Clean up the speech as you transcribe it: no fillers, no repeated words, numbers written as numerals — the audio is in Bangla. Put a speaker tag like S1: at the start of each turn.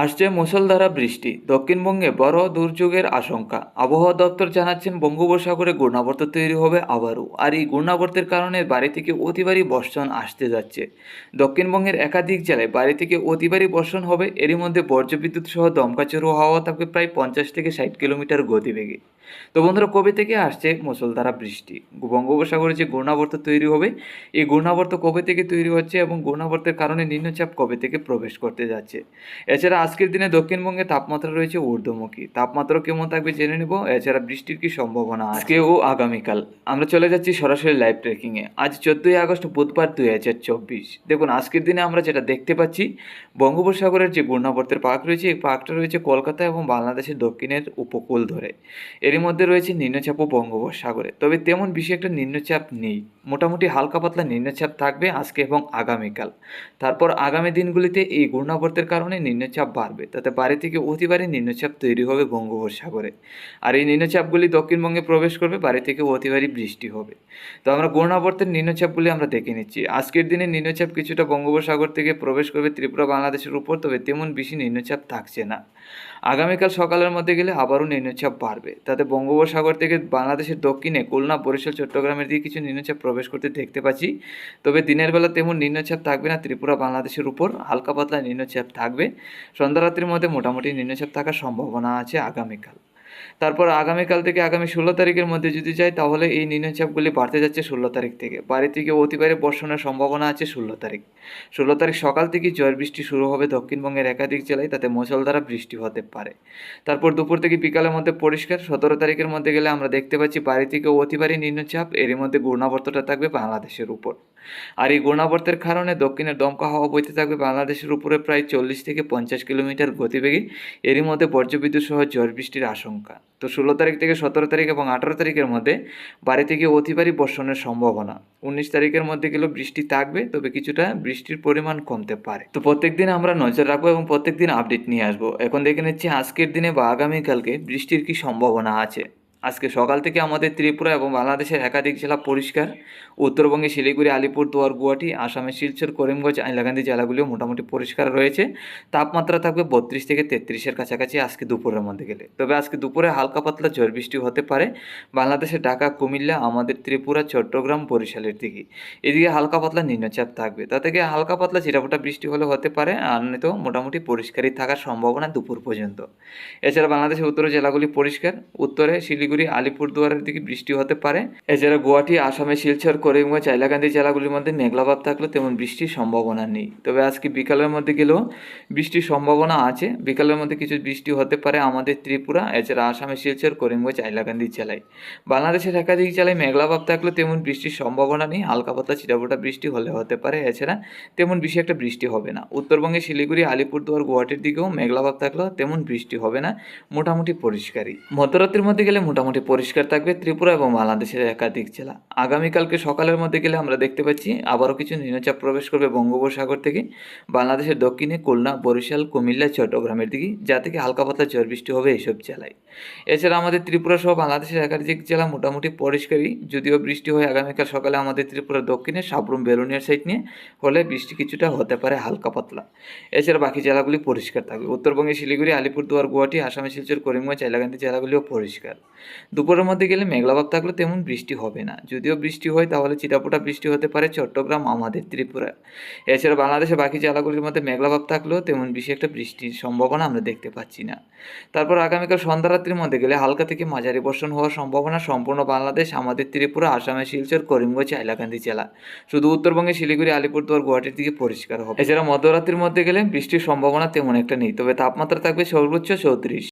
S1: আসছে মুষলধারা বৃষ্টি, দক্ষিণবঙ্গে বড় দুর্যোগের আশঙ্কা। আবহাওয়া দপ্তর জানাচ্ছেন বঙ্গোপসাগরে ঘূর্ণাবর্ত তৈরি হবে আবারও, আর এই ঘূর্ণাবর্তের কারণে বাড়ি থেকে অতি ভারী বর্ষণ আসতে যাচ্ছে। দক্ষিণবঙ্গের একাধিক জেলায় বাড়ি থেকে অতি ভারী বর্ষণ হবে। এরই মধ্যে বজ্রবিদ্যুৎ সহ দমকা ঝোড়ো হাওয়া থাকবে প্রায় 50 থেকে 60 কিলোমিটার গতিবেগে। তো বন্ধুরা, কবে থেকে আসছে মুষলধারা বৃষ্টি? বঙ্গোপসাগরে যে ঘূর্ণাবর্ত তৈরি হবে, এই ঘূর্ণাবর্ত কবে থেকে তৈরি হচ্ছে এবং ঘূর্ণাবর্তের কারণে নিম্নচাপ কবে থেকে প্রবেশ করতে যাচ্ছে? এছাড়া আজকের দিনে দক্ষিণবঙ্গে তাপমাত্রা রয়েছে ঊর্ধ্বমুখী। তাপমাত্রা কেমন থাকবে জেনে নেব। এছাড়া বৃষ্টির কি সম্ভাবনা আজকে ও আগামীকাল। আমরা চলে যাচ্ছি সরাসরি লাইভ ট্রেকিংয়ে। আজ 14ই আগস্ট বুধবার 2024। দেখুন, আজকের দিনে আমরা যেটা দেখতে পাচ্ছি, বঙ্গোপসাগরের যে ঘূর্ণাবর্তের পাক রয়েছে, এই পাকটা রয়েছে কলকাতা এবং বাংলাদেশের দক্ষিণের উপকূল ধরে। এরই মধ্যে রয়েছে নিম্নচাপও বঙ্গোপসাগরে, তবে তেমন বেশি একটা নিম্নচাপ নেই। মোটামুটি হালকা পাতলা নিম্নচাপ থাকবে আজকে এবং আগামীকাল। তারপর আগামী দিনগুলিতে এই ঘূর্ণাবর্তের কারণে নিম্নচাপ বাড়বে, তাতে বাড়ি থেকে অতি ভারী নিম্নচাপ তৈরি হবে বঙ্গোপসাগরে। আর এই নিম্নচাপগুলি দক্ষিণবঙ্গে প্রবেশ করবে, বাড়ি থেকে অতি ভারী বৃষ্টি হবে। তো আমরা ঘূর্ণাবর্তের নিম্নচাপগুলি আমরা দেখে নিচ্ছি। আজকের দিনে নিম্নচাপ কিছুটা বঙ্গোপসাগর থেকে প্রবেশ করবে ত্রিপুরা বাংলাদেশের উপর, তবে তেমন বেশি নিম্নচাপ থাকছে না। আগামীকাল সকালের মধ্যে গেলে আবারও নিম্নচাপ বাড়বে, তাতে বঙ্গোপসাগর থেকে বাংলাদেশের দক্ষিণে খুলনা, বরিশাল, চট্টগ্রামের দিকে কিছু নিম্নচাপ প্রবেশ করতে দেখতে পাচ্ছি। তবে দিনের বেলা তেমন নিম্নচাপ থাকবে না ত্রিপুরা বাংলাদেশের উপর, হালকা পাতলা নিম্নচাপ থাকবে। সন্ধ্যা রাত্রির মধ্যে মোটামুটি নিম্নচাপ থাকার সম্ভাবনা আছে আগামীকাল। তারপর আগামীকাল থেকে আগামী 16 তারিখের মধ্যে যদি যাই, তাহলে এই নিম্নচাপগুলি বাড়তে যাচ্ছে 16 তারিখ থেকে। বাড়ি থেকে অতি ভারী বর্ষণের সম্ভাবনা আছে 16 তারিখ। 16 তারিখ সকাল থেকে ঝড় বৃষ্টি শুরু হবে দক্ষিণবঙ্গের একাধিক জেলায়, তাতে মুষলধারা বৃষ্টি হতে পারে। তারপর দুপুর থেকে বিকালের মধ্যে পরিষ্কার। 17 তারিখের মধ্যে গেলে আমরা দেখতে পাচ্ছি বাড়ি থেকে অতি ভারী নিম্নচাপ, এরই মধ্যে ঘূর্ণাবর্তটা থাকবে বাংলাদেশের উপর। আর এই ঘূর্ণাবর্তের কারণে দক্ষিণের দমকা হাওয়া বইতে থাকবে বাংলাদেশের উপরে প্রায় 40 থেকে 50 কিলোমিটার গতিবেগে। এরই মধ্যে বজ্রবিদ্যুৎ সহ ঝড় বৃষ্টির আশঙ্কা। তো 16 তারিখ থেকে 17 তারিখ এবং 18 তারিখের মধ্যে বাড়ি থেকে অতি ভারী বর্ষণের সম্ভাবনা। 19 তারিখের মধ্যে গেলেও বৃষ্টি থাকবে, তবে কিছুটা বৃষ্টির পরিমাণ কমতে পারে। তো প্রত্যেকদিন আমরা নজর রাখবো এবং প্রত্যেকদিন আপডেট নিয়ে আসবো। এখন দেখে নিচ্ছি আজকের দিনে বা আগামীকালকে বৃষ্টির কি সম্ভাবনা আছে। আজকে সকাল থেকে আমাদের ত্রিপুরা এবং বাংলাদেশের একাধিক জেলা পরিষ্কার। উত্তরবঙ্গে শিলিগুড়ি, আলিপুরদুয়ার, গুয়াহাটি, আসামে শিলচর, করিমগঞ্জ, হাইলাকান্দি জেলাগুলিও মোটামুটি পরিষ্কার রয়েছে। তাপমাত্রা থাকবে 32 থেকে 33-এর কাছাকাছি আজকে দুপুরের মধ্যে গেলে। তবে আজকে দুপুরে হালকা পাতলা ঝড় বৃষ্টি হতে পারে বাংলাদেশের ঢাকা, কুমিল্লা, আমাদের ত্রিপুরা, চট্টগ্রাম, বরিশালের দিকে। এদিকে হালকা পাতলা নিম্নচাপ থাকবে, তা থেকে হালকা পাতলা ছিটাফোঁটা বৃষ্টি হলে হতে পারে, আর নয়তো মোটামুটি পরিষ্কারই থাকার সম্ভাবনা দুপুর পর্যন্ত। এছাড়া বাংলাদেশের উত্তরের জেলাগুলি পরিষ্কার। উত্তরে শিলিগুড়ি, আলিপুরদুয়ারের দিকে বৃষ্টি হতে পারে। এছাড়া গুয়াহাটি, আসামে শিলচর, করিমগঞ্জ, হাইলাকান্দি জেলাগুলির মধ্যে মেঘলা ভাব থাকলেও তেমন বৃষ্টির সম্ভাবনা নেই। তবে আজকে বিকালের মধ্যে গেলেও বৃষ্টির সম্ভাবনা আছে। বিকালের মধ্যে কিছু বৃষ্টি হতে পারে আমাদের ত্রিপুরা, এছাড়া আসামে শিলচর, করিমগঞ্জ, হাইলাকান্দি জেলায়। বাংলাদেশের একাধিক জেলায় মেঘলা ভাব থাকলেও তেমন বৃষ্টির সম্ভাবনা নেই। হালকা পাতলা ছিটাফোঁটা বৃষ্টি হলে হতে পারে, এছাড়া তেমন বেশি একটা বৃষ্টি হবে না। উত্তরবঙ্গে শিলিগুড়ি, আলিপুরদুয়ার, গুয়াহাটির দিকেও মেঘলা ভাব থাকলেও তেমন বৃষ্টি হবে না, মোটামুটি পরিষ্কারই। মধ্যরাত্রির মধ্যে গেলে মোটামুটি পরিষ্কার থাকবে ত্রিপুরা এবং বাংলাদেশের একাধিক জেলা। আগামীকালকে সকালের মধ্যে গেলে আমরা দেখতে পাচ্ছি আবারও কিছু নিম্নচাপ প্রবেশ করবে বঙ্গোপসাগর থেকে বাংলাদেশের দক্ষিণে খুলনা, বরিশাল, কুমিল্লা, চট্টগ্রামের দিকে, যা থেকে হালকা পাতলা ঝড় বৃষ্টি হবে এইসব জেলায়। এছাড়া আমাদের ত্রিপুরা সহ বাংলাদেশের একাধিক জেলা মোটামুটি পরিষ্কারই, যদিও বৃষ্টি হয় আগামীকাল সকালে আমাদের ত্রিপুরার দক্ষিণে সাবরুম, বেলুনিয়ার সাইড নিয়ে, ফলে বৃষ্টি কিছুটা হতে পারে হালকা পাতলা। এছাড়া বাকি জেলাগুলি পরিষ্কার থাকবে। উত্তরবঙ্গে শিলিগুড়ি, আলিপুরদুয়ার, গুয়াহাটি, আসামে শিলচর, করিমগঞ্জ, হাইলাকান্দি জেলাগুলিও পরিষ্কার। দুপুরের মধ্যে গেলে মেঘলাভাব থাকলে তেমন বৃষ্টি হবে না, যদিও বৃষ্টি হয় তাহলে ছিটাফোঁটা বৃষ্টি হতে পারে চট্টগ্রাম, আমাদের ত্রিপুরা। এছাড়া বাংলাদেশের বাকি জেলাগুলির মধ্যে মেঘলাভাব থাকলেও তেমন বেশি একটা বৃষ্টির সম্ভাবনা আমরা দেখতে পাচ্ছি না। তারপর আগামীকাল সন্ধ্যা রাত্রির মধ্যে গেলে হালকা থেকে মাঝারি বর্ষণ হওয়ার সম্ভাবনা সম্পূর্ণ বাংলাদেশ, আমাদের ত্রিপুরা, আসামে শিলচর, করিমগঞ্জ, হাইলাকান্দি জেলা। শুধু উত্তরবঙ্গে শিলিগুড়ি, আলিপুরদুয়ার, গুয়াহাটির দিকে পরিষ্কার হবে। এছাড়া মধ্যরাত্রির মধ্যে গেলে বৃষ্টির সম্ভাবনা তেমন একটা নেই, তবে তাপমাত্রা থাকবে সর্বোচ্চ 34।